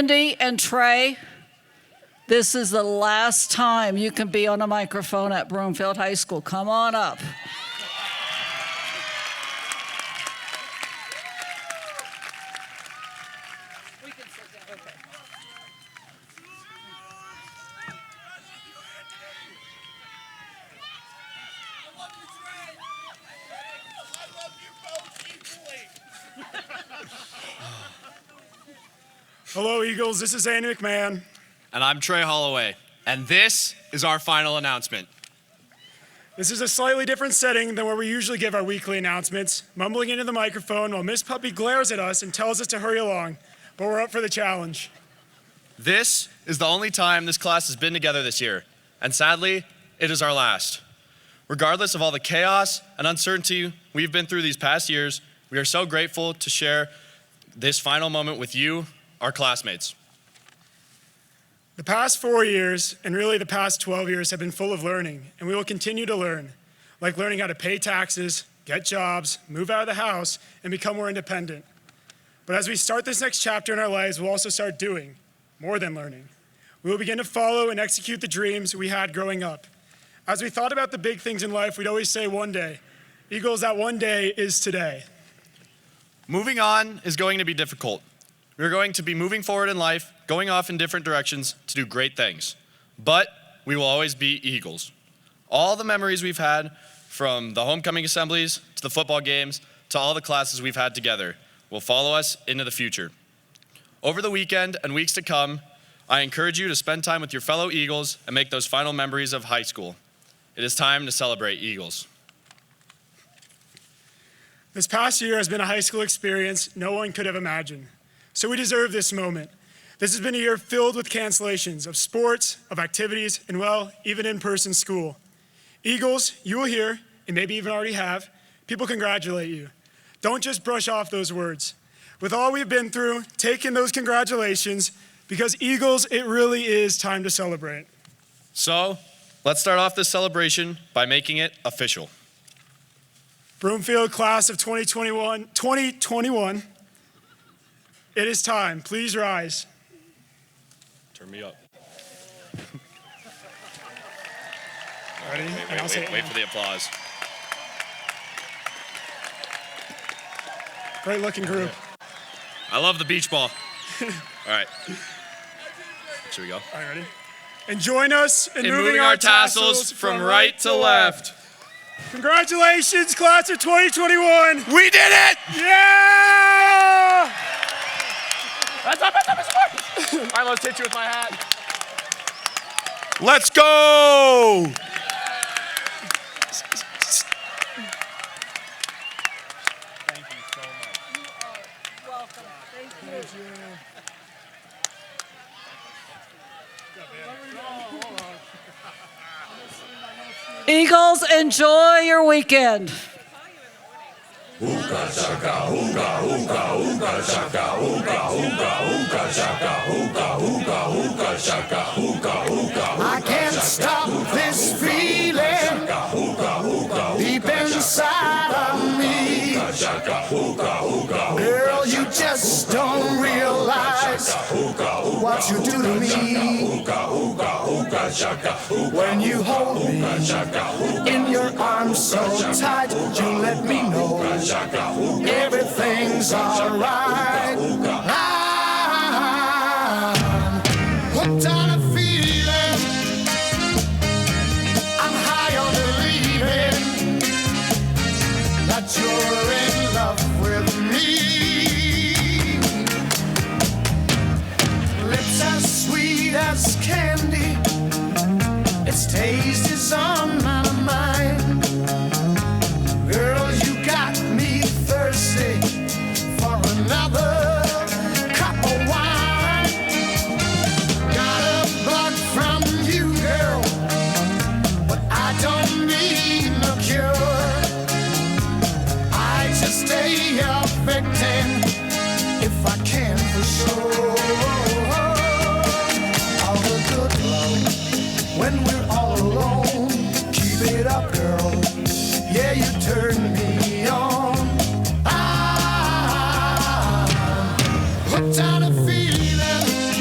Speaker 1: Candy and Trey, this is the last time you can be on a microphone at Broomfield High School. Come on up.
Speaker 9: Hello, Eagles. This is Andy McMahon.
Speaker 10: And I'm Trey Holloway. And this is our final announcement.
Speaker 9: This is a slightly different setting than where we usually give our weekly announcements, mumbling into the microphone while Miss Puppy glares at us and tells us to hurry along. But we're up for the challenge.
Speaker 10: This is the only time this class has been together this year. And sadly, it is our last. Regardless of all the chaos and uncertainty we've been through these past years, we are so grateful to share this final moment with you, our classmates.
Speaker 9: The past 4 years, and really the past 12 years, have been full of learning, and we will continue to learn, like learning how to pay taxes, get jobs, move out of the house, and become more independent. But as we start this next chapter in our lives, we'll also start doing more than learning. We will begin to follow and execute the dreams we had growing up. As we thought about the big things in life, we'd always say one day. Eagles, that one day is today.
Speaker 10: Moving on is going to be difficult. We're going to be moving forward in life, going off in different directions to do great things. But we will always be Eagles. All the memories we've had, from the homecoming assemblies to the football games to all the classes we've had together, will follow us into the future. Over the weekend and weeks to come, I encourage you to spend time with your fellow Eagles and make those final memories of high school. It is time to celebrate Eagles.
Speaker 9: This past year has been a high school experience no one could have imagined. So we deserve this moment. This has been a year filled with cancellations of sports, of activities, and well, even in-person school. Eagles, you will hear, and maybe even already have, people congratulate you. Don't just brush off those words. With all we've been through, take in those congratulations, because Eagles, it really is time to celebrate.
Speaker 10: So, let's start off this celebration by making it official.
Speaker 9: Broomfield class of 2021, it is time. Please rise.
Speaker 10: Turn me up.
Speaker 9: Ready?
Speaker 10: Wait for the applause.
Speaker 9: Great looking group.
Speaker 10: I love the beach ball. All right. Should we go?
Speaker 9: All right, ready? And join us in
Speaker 10: moving our tassels from right to left.
Speaker 9: Congratulations, class of 2021.
Speaker 10: We did it!
Speaker 9: Yeah!
Speaker 10: All right, let's hit you with my hat. Let's go!
Speaker 5: Thank you so much.
Speaker 1: You are welcome. Thank you. Eagles, enjoy your weekend.
Speaker 11: I can't stop this feeling deep inside of me. Girl, you just don't realize what you do to me. When you hold me in your arms so tight, you let me know everything's alright. I'm hooked on a feeling. I'm high on believing that you're in love with me. Lips as sweet as candy, its taste is on my mind. Girl, you got me thirsty for another cup of wine. Got a bug from you, girl, but I don't need no cure. I just stay a victim if I can for sure. All the good love when we're all alone. Keep it up, girl. Yeah, you turn me on. I'm hooked on a feeling.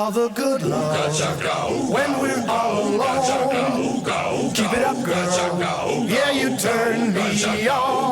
Speaker 11: all the good love. When we're all alone, keep it up, girl. Yeah, you turn me on.